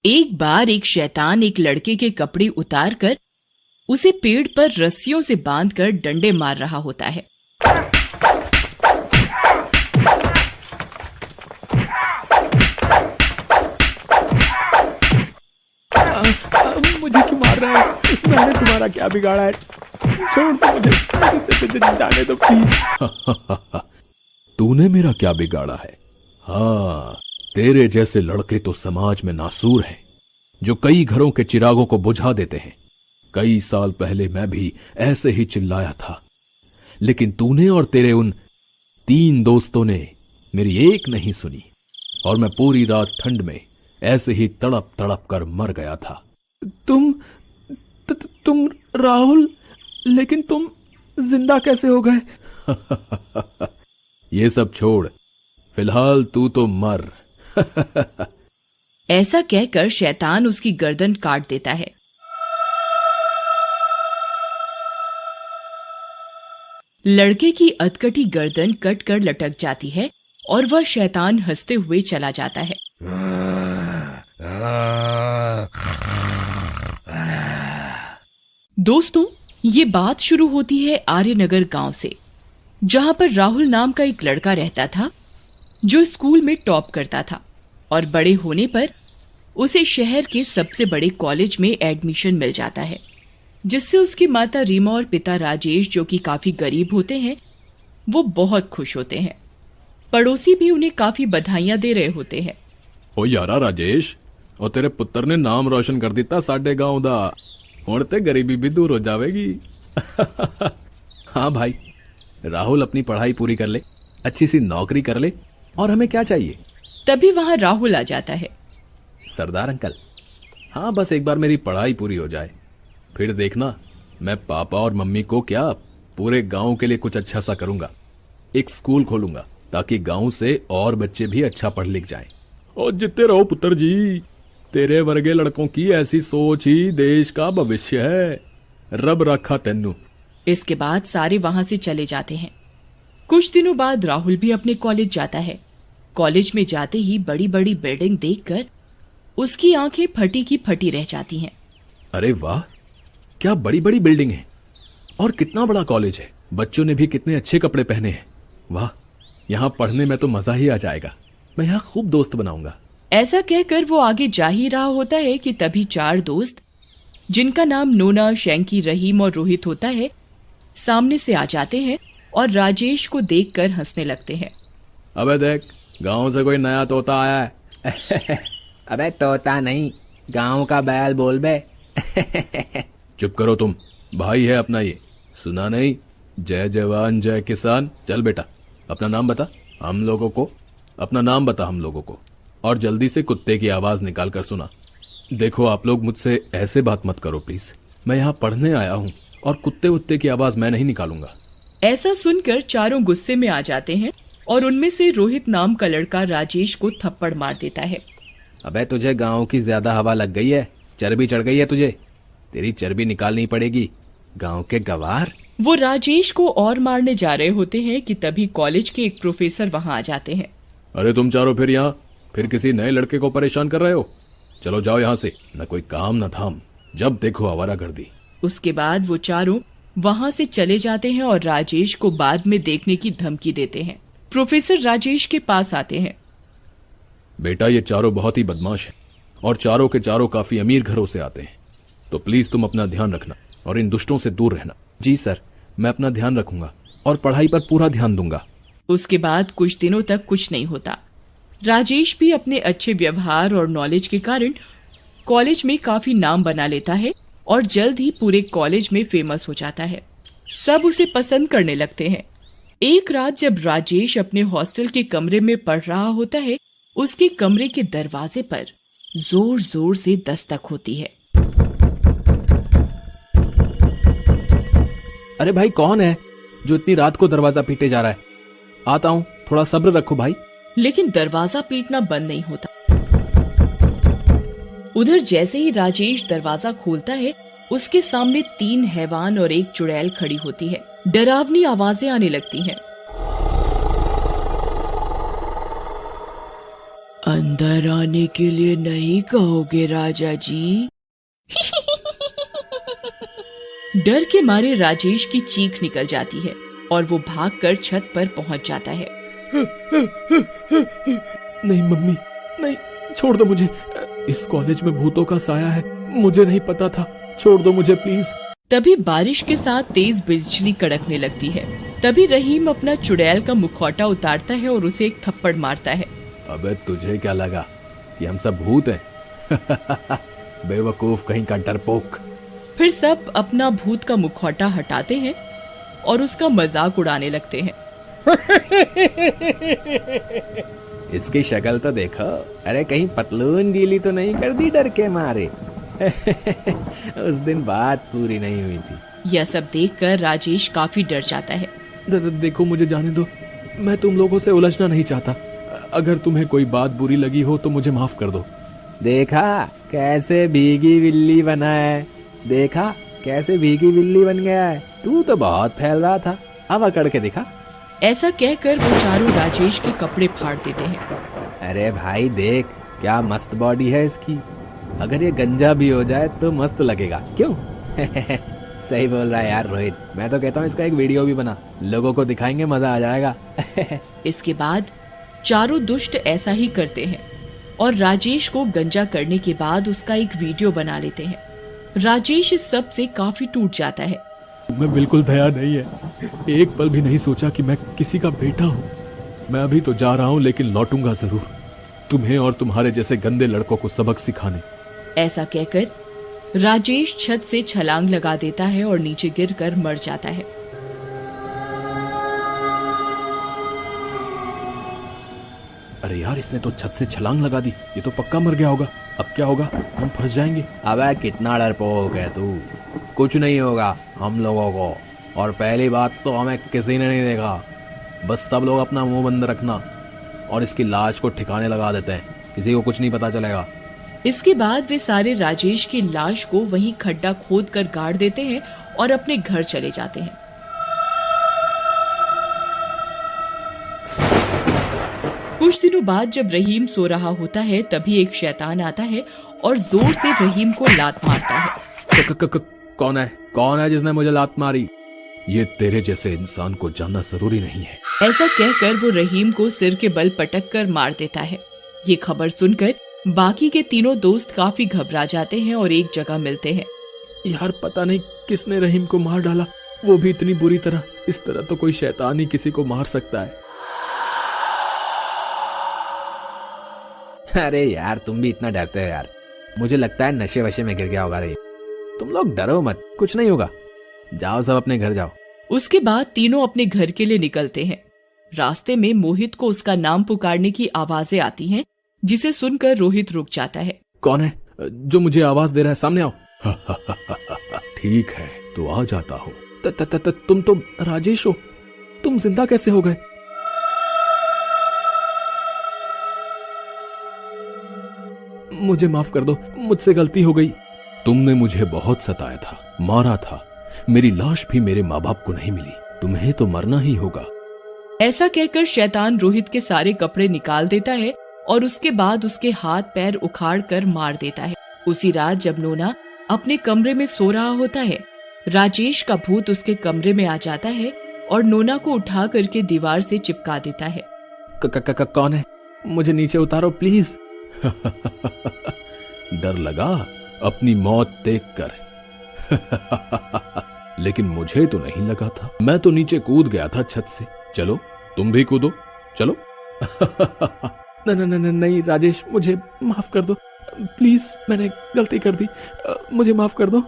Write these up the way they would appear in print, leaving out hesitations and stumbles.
एक बार एक शैतान एक लड़के के कपड़े उतार कर उसे पेड़ पर रस्सियों से बांधकर डंडे मार रहा होता है। मुझे क्यों मार रहा है? मैंने तुम्हारा क्या बिगाड़ा है? छोड़ दो मुझे जाने दो प्लीज। तूने मेरा क्या बिगाड़ा है? हाँ, तेरे जैसे लड़के तो समाज में नासूर हैं, जो कई घरों के चिरागों को बुझा देते हैं। कई साल पहले मैं भी ऐसे ही चिल्लाया था, लेकिन तूने और तेरे उन 3 दोस्तों ने मेरी एक नहीं सुनी और मैं पूरी रात ठंड में ऐसे ही तड़प तड़प कर मर गया था। तुम राहुल, लेकिन तुम जिंदा कैसे हो गए? ये सब छोड़, फिलहाल तू तो मर। ऐसा कहकर शैतान उसकी गर्दन काट देता है। लड़के की अधकटी गर्दन कट कर लटक जाती है और वह शैतान हंसते हुए चला जाता है। दोस्तों, ये बात शुरू होती है आर्यनगर गांव से, जहां पर राहुल नाम का एक लड़का रहता था जो स्कूल में टॉप करता था और बड़े होने पर उसे शहर के सबसे बड़े कॉलेज में एडमिशन मिल जाता है, जिससे उसकी माता रीमा और पिता राजेश, जो कि काफी गरीब होते हैं, वो बहुत खुश होते हैं। पड़ोसी भी उन्हें काफी बधाइयां दे रहे होते हैं। ओ यारा राजेश, और तेरे पुत्र ने नाम रोशन कर दिता साडे गांव दा। हुण ते गरीबी भी दूर हो जावेगी। हाँ भाई, राहुल अपनी पढ़ाई पूरी कर ले, अच्छी सी नौकरी कर ले, और हमें क्या चाहिए। तभी वहां राहुल आ जाता है। सरदार अंकल, हाँ बस एक बार मेरी पढ़ाई पूरी हो जाए, फिर देखना मैं पापा और मम्मी को क्या पूरे गांव के लिए कुछ अच्छा सा करूंगा। एक स्कूल खोलूंगा ताकि गांव से और बच्चे भी अच्छा पढ़ लिख जाएं। और जितने रहो पुत्र जी, तेरे वर्गे लड़कों की ऐसी सोच ही देश का भविष्य है। रब रखा तेनू। इसके बाद सारे वहां से चले जाते हैं। कुछ दिनों बाद राहुल भी अपने कॉलेज जाता है। कॉलेज में जाते ही बड़ी बड़ी बिल्डिंग देखकर उसकी आंखें फटी की फटी रह जाती हैं। अरे वाह, क्या बड़ी बड़ी बिल्डिंग है और कितना बड़ा कॉलेज है। बच्चों ने भी कितने अच्छे कपड़े पहने हैं। वाह, यहाँ पढ़ने में तो मजा ही आ जाएगा। मैं यहाँ खूब दोस्त बनाऊंगा। ऐसा कहकर वो आगे जा ही रहा होता है कि तभी 4 दोस्त, जिनका नाम नोना, शैंकी, रहीम और रोहित होता है, सामने से आ जाते हैं और राजेश को देखकर हंसने लगते हैं। अबे देख, गांव से कोई नया तोता आया है। अबे तोता नहीं, गांव का बैल बोल बे। चुप करो तुम, भाई है अपना ये। सुना नहीं, जय जवान जय किसान। चल बेटा, अपना नाम बता हम लोगों को। अपना नाम बता हम लोगों को, और जल्दी से कुत्ते की आवाज निकाल कर सुना। देखो आप लोग मुझसे ऐसे बात मत करो प्लीज। मैं यहाँ पढ़ने आया हूँ और कुत्ते उत्ते की आवाज मैं नहीं निकालूंगा। ऐसा सुनकर चारों गुस्से में आ जाते हैं और उनमें से रोहित नाम का लड़का राजेश को थप्पड़ मार देता है। अबे तुझे गांव की ज्यादा हवा लग गई है, चर्बी चढ़ गई है तुझे। तेरी चर्बी निकालनी पड़ेगी, गांव के गवार। वो राजेश को और मारने जा रहे होते हैं कि तभी कॉलेज के एक प्रोफेसर वहां आ जाते हैं। अरे तुम चारों फिर यहाँ फिर किसी नए लड़के को परेशान कर रहे हो? चलो जाओ यहाँ से, न कोई काम न धाम, जब देखो आवारागर्दी। उसके बाद वो चारों वहां से चले जाते हैं और राजेश को बाद में देखने की धमकी देते हैं। प्रोफेसर राजेश के पास आते हैं। बेटा, ये चारों बहुत ही बदमाश हैं और चारों के चारों काफी अमीर घरों से आते हैं, तो प्लीज तुम अपना ध्यान रखना और इन दुष्टों से दूर रहना। जी सर, मैं अपना ध्यान रखूंगा और पढ़ाई पर पूरा ध्यान दूंगा। उसके बाद कुछ दिनों तक कुछ नहीं होता। राजेश भी अपने अच्छे व्यवहार और नॉलेज के कारण कॉलेज में काफी नाम बना लेता है और जल्द ही पूरे कॉलेज में फेमस हो जाता है। सब उसे पसंद करने लगते हैं। एक रात जब राजेश अपने हॉस्टल के कमरे में पढ़ रहा होता है, उसके कमरे के दरवाजे पर जोर जोर से दस्तक होती है। अरे भाई, कौन है जो इतनी रात को दरवाजा पीटे जा रहा है? आता हूँ, थोड़ा सब्र रखो भाई। लेकिन दरवाजा पीटना बंद नहीं होता। उधर जैसे ही राजेश दरवाजा खोलता है, उसके सामने 3 हैवान और एक चुड़ैल खड़ी होती है। डरावनी आवाजें आने लगती हैं। अंदर आने के लिए नहीं कहोगे राजा जी? डर के मारे राजेश की चीख निकल जाती है और वो भागकर छत पर पहुंच जाता है। नहीं मम्मी, नहीं, छोड़ दो मुझे। इस कॉलेज में भूतों का साया है, मुझे नहीं पता था। छोड़ दो मुझे प्लीज। तभी बारिश के साथ तेज बिजली कड़कने लगती है। तभी रहीम अपना चुड़ैल का मुखौटा उतारता है और उसे एक थप्पड़ मारता है। अबे तुझे क्या लगा कि हम सब भूत हैं? बेवकूफ कहीं का डरपोक। फिर सब अपना भूत का मुखौटा हटाते हैं और उसका मजाक उड़ाने लगते हैं। इसकी शक्ल तो देखो, अरे कहीं पतलून गीली तो नहीं कर दी डर के मारे? उस दिन बात पूरी नहीं हुई थी। यह सब देखकर राजेश काफी डर जाता है। देखो मुझे जाने दो, मैं तुम लोगों से उलझना नहीं चाहता। अगर तुम्हें कोई बात बुरी लगी हो तो मुझे माफ कर दो। देखा कैसे भीगी बिल्ली बना है, देखा कैसे भीगी बिल्ली बन गया है। तू तो बहुत फैल रहा था, अब अकड़ के दिखा। ऐसा कहकर वो चारों राजेश के कपड़े फाड़ देते हैं। अरे भाई देख क्या मस्त बॉडी है इसकी, अगर ये गंजा भी हो जाए तो मस्त लगेगा, क्यों? सही बोल रहा है यार रोहित, मैं तो कहता हूँ इसका एक वीडियो भी बना, लोगों को दिखाएंगे, मजा आ जाएगा। इसके बाद चारों दुष्ट ऐसा ही करते हैं और राजेश को गंजा करने के बाद उसका एक वीडियो बना लेते हैं। राजेश इस सब से काफी टूट जाता है। मैं बिल्कुल दया नहीं है, एक पल भी नहीं सोचा कि मैं किसी का बेटा हूँ। मैं अभी तो जा रहा हूँ लेकिन लौटूंगा जरूर, तुम्हें और तुम्हारे जैसे गंदे लड़कों को सबक सिखाने। ऐसा कहकर राजेश छत से छलांग लगा देता है और नीचे गिरकर मर जाता है। अरे यार, इसने तो छत से छलांग लगा दी, ये तो पक्का मर गया होगा। अब क्या होगा, हम फंस जाएंगे। अबे कितना डरपोक है तू, कुछ नहीं होगा हम लोगों को। और पहली बात तो हमें किसी ने नहीं देखा, बस सब लोग अपना मुंह बंद रखना और इसकी लाश को ठिकाने लगा देते हैं, किसी को कुछ नहीं पता चलेगा। इसके बाद वे सारे राजेश की लाश को वहीं खड्डा खोद कर गाड़ देते हैं और अपने घर चले जाते हैं। कुछ दिनों बाद जब रहीम सो रहा होता है तभी एक शैतान आता है और जोर से रहीम को लात मारता है। कौन है जिसने मुझे लात मारी? ये तेरे जैसे इंसान को जानना जरूरी नहीं है। ऐसा कहकर वो रहीम को सिर के बल पटक कर मार देता है। ये खबर सुनकर बाकी के तीनों दोस्त काफी घबरा जाते हैं और एक जगह मिलते हैं। यार पता नहीं किसने रहीम को मार डाला, वो भी इतनी बुरी तरह। इस तरह तो कोई शैतान ही किसी को मार सकता है। अरे यार तुम भी इतना डरते हो यार, मुझे लगता है नशे वशे में गिर गया होगा रे। तुम लोग डरो मत, कुछ नहीं होगा, जाओ सब अपने घर जाओ। उसके बाद तीनों अपने घर के लिए निकलते हैं। रास्ते में मोहित को उसका नाम पुकारने की आवाजें आती हैं, जिसे सुनकर रोहित रुक जाता है। कौन है जो मुझे आवाज दे रहा है? सामने आओ। ठीक है तो आ जाता हूँ। तुम तो राजेश हो, तुम जिंदा कैसे हो गए? मुझे माफ कर दो, मुझसे गलती हो गई। तुमने मुझे बहुत सताया था, मारा था, मेरी लाश भी मेरे माँ बाप को नहीं मिली, तुम्हें तो मरना ही होगा। ऐसा कहकर शैतान रोहित के सारे कपड़े निकाल देता है और उसके बाद उसके हाथ पैर उखाड़ कर मार देता है। उसी रात जब नोना अपने कमरे में सो रहा होता है, राजेश का भूत उसके कमरे में आ जाता है और नोना को उठा करके दीवार से चिपका देता है। कौन है? मुझे नीचे उतारो प्लीज। डर लगा अपनी मौत देखकर? लेकिन मुझे तो नहीं लगा था, मैं तो नीचे कूद गया था छत से। चलो तुम भी कूदो, चलो। नहीं राजेश, मुझे माफ कर दो प्लीज, मैंने गलती कर दी, मुझे माफ कर दो।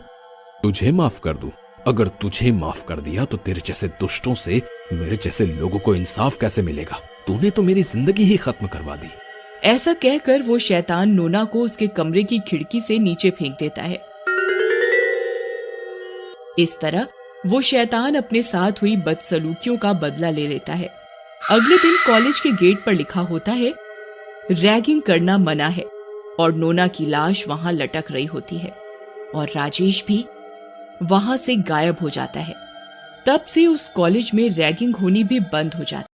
तुझे माफ कर दूं? अगर तुझे माफ कर दिया तो तेरे जैसे दुष्टों से मेरे जैसे लोगों को इंसाफ कैसे मिलेगा? तूने तो मेरी जिंदगी ही खत्म करवा दी। ऐसा कहकर वो शैतान नोना को उसके कमरे की खिड़की से नीचे फेंक देता है। इस तरह वो शैतान अपने साथ हुई बदसलूकियों का बदला ले लेता है। अगले दिन कॉलेज के गेट पर लिखा होता है, रैगिंग करना मना है, और नोना की लाश वहां लटक रही होती है और राजेश भी वहां से गायब हो जाता है। तब से उस कॉलेज में रैगिंग होनी भी बंद हो जाती है।